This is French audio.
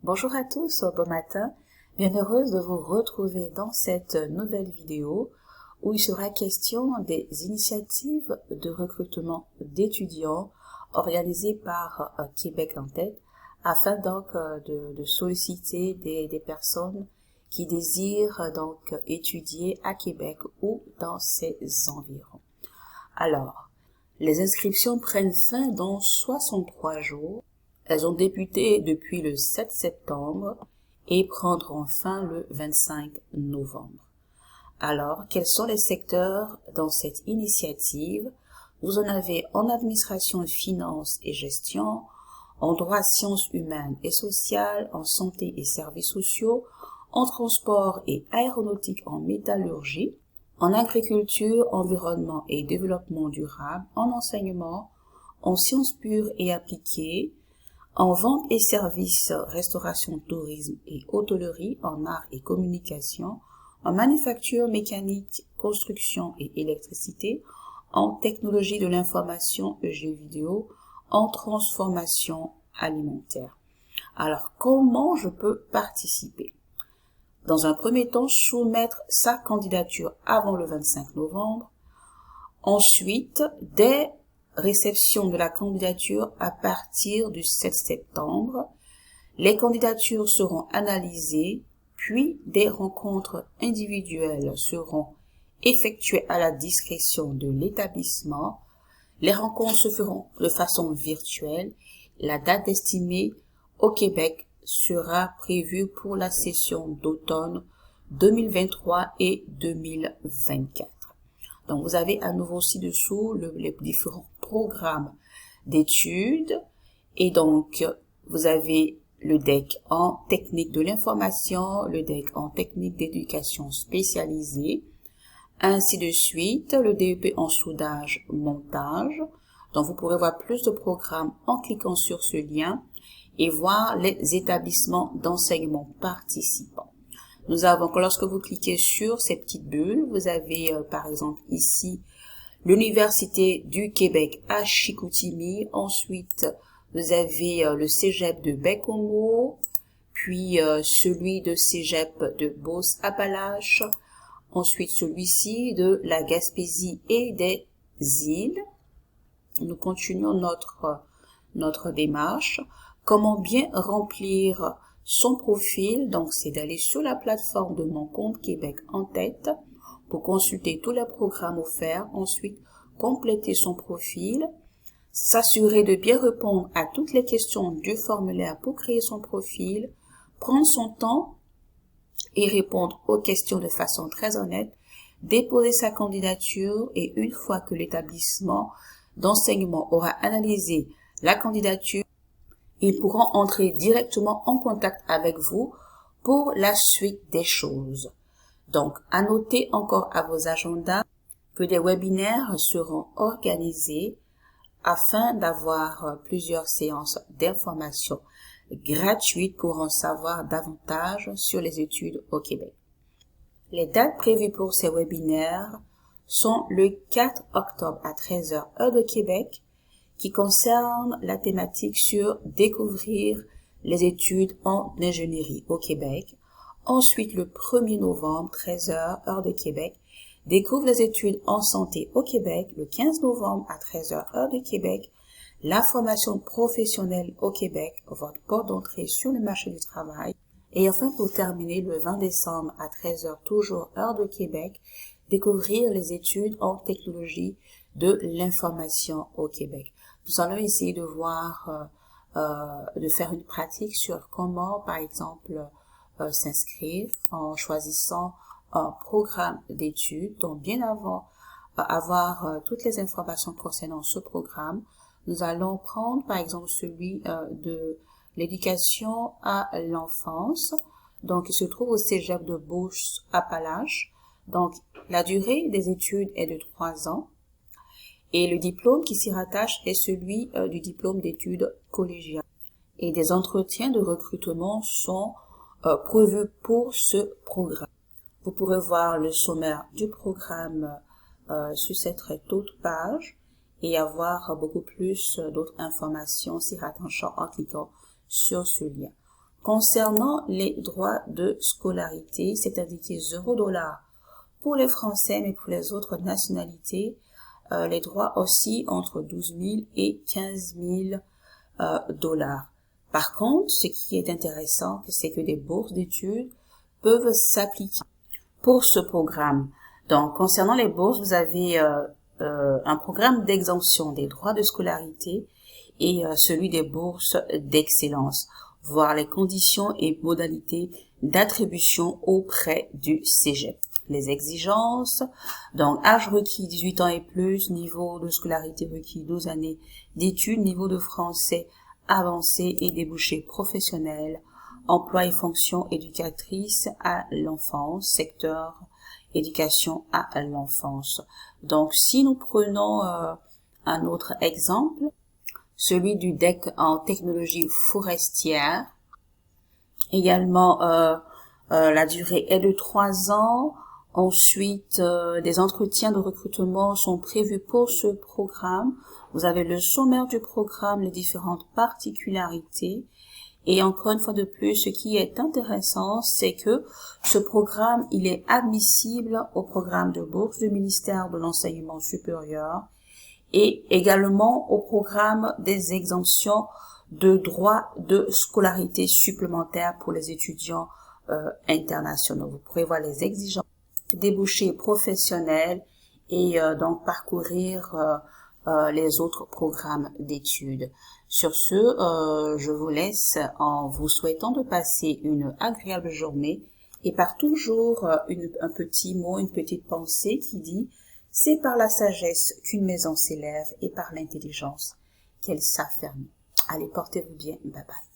Bonjour à tous, bon matin, bien heureuse de vous retrouver dans cette nouvelle vidéo où il sera question des initiatives de recrutement d'étudiants organisées par Québec en tête afin donc de solliciter des personnes qui désirent donc étudier à Québec ou dans ses environs. Alors, les inscriptions prennent fin dans 63 jours. Elles ont débuté depuis le 7 septembre et prendront fin le 25 novembre. Alors, quels sont les secteurs dans cette initiative? Vous en avez en administration, finance et gestion, en droit, sciences humaines et sociales, en santé et services sociaux, en transport et aéronautique, en métallurgie, en agriculture, environnement et développement durable, en enseignement, en sciences pures et appliquées, en vente et services, restauration, tourisme et hôtellerie, en art et communication, en manufacture, mécanique, construction et électricité, en technologie de l'information et jeux vidéo, en transformation alimentaire. Alors, comment je peux participer? Dans un premier temps, soumettre sa candidature avant le 25 novembre. Ensuite, dès réception de la candidature à partir du 7 septembre, les candidatures seront analysées, puis des rencontres individuelles seront effectuées à la discrétion de l'établissement. Les rencontres se feront de façon virtuelle. La date estimée au Québec sera prévue pour la session d'automne 2023 et 2024. Donc, vous avez à nouveau ci-dessous les différents programmes d'études. Et donc, vous avez le DEC en technique de l'information, le DEC en technique d'éducation spécialisée, ainsi de suite, le DEP en soudage montage. Donc, vous pourrez voir plus de programmes en cliquant sur ce lien et voir les établissements d'enseignement participants. Nous avons, lorsque vous cliquez sur ces petites bulles, vous avez par exemple ici l'Université du Québec à Chicoutimi. Ensuite, vous avez le Cégep de Baie-Comeau, puis celui de Cégep de Beauce-Appalaches. Ensuite, celui-ci de la Gaspésie et des îles. Nous continuons notre démarche. Comment bien remplir son profil? Donc, c'est d'aller sur la plateforme de Mon compte Québec en tête pour consulter tous les programmes offerts. Ensuite, compléter son profil, s'assurer de bien répondre à toutes les questions du formulaire pour créer son profil, prendre son temps et répondre aux questions de façon très honnête, déposer sa candidature et une fois que l'établissement d'enseignement aura analysé la candidature, ils pourront entrer directement en contact avec vous pour la suite des choses. Donc, à noter encore à vos agendas que des webinaires seront organisés afin d'avoir plusieurs séances d'information gratuites pour en savoir davantage sur les études au Québec. Les dates prévues pour ces webinaires sont le 4 octobre à 13h heure de Québec, qui concerne la thématique sur découvrir les études en ingénierie au Québec. Ensuite, le 1er novembre, 13h, heure de Québec, découvre les études en santé au Québec. Le 15 novembre à 13h, heure de Québec, la formation professionnelle au Québec, votre porte d'entrée sur le marché du travail. Et enfin, pour terminer, le 20 décembre à 13h, toujours heure de Québec, découvrir les études en technologie de l'information au Québec. Nous allons essayer de voir, de faire une pratique sur comment, par exemple, s'inscrire en choisissant un programme d'études. Donc, bien avant avoir toutes les informations concernant ce programme, nous allons prendre, par exemple, celui de l'éducation à l'enfance. Donc, il se trouve au Cégep de Beauce-Appalaches. Donc, la durée des études est de 3 ans. Et le diplôme qui s'y rattache est celui du diplôme d'études collégiales. Et des entretiens de recrutement sont prévus pour ce programme. Vous pourrez voir le sommaire du programme sur cette très haute page et avoir beaucoup plus d'autres informations s'y rattachant en cliquant sur ce lien. Concernant les droits de scolarité, c'est indiqué 0$ pour les Français, mais pour les autres nationalités, les droits oscillent entre 12 000 et 15 000 dollars. Par contre, ce qui est intéressant, c'est que des bourses d'études peuvent s'appliquer pour ce programme. Donc, concernant les bourses, vous avez un programme d'exemption des droits de scolarité et celui des bourses d'excellence, voir les conditions et modalités d'attribution auprès du cégep. Les exigences, donc âge requis 18 ans et plus, niveau de scolarité requis 12 années d'études, niveau de français avancé et débouchés professionnels, emploi et fonction éducatrice à l'enfance, secteur éducation à l'enfance. Donc si nous prenons un autre exemple, celui du DEC en technologie forestière, également la durée est de 3 ans. Ensuite, des entretiens de recrutement sont prévus pour ce programme. Vous avez le sommaire du programme, les différentes particularités. Et encore une fois de plus, ce qui est intéressant, c'est que ce programme, il est admissible au programme de bourse du ministère de l'Enseignement supérieur et également au programme des exemptions de droits de scolarité supplémentaires pour les étudiants internationaux. Vous pourrez voir les exigences, débouchés professionnels et donc parcourir les autres programmes d'études. Sur ce, je vous laisse en vous souhaitant de passer une agréable journée et par toujours un petit mot, une petite pensée qui dit « C'est par la sagesse qu'une maison s'élève et par l'intelligence qu'elle s'affermit ». Allez, portez-vous bien, bye bye.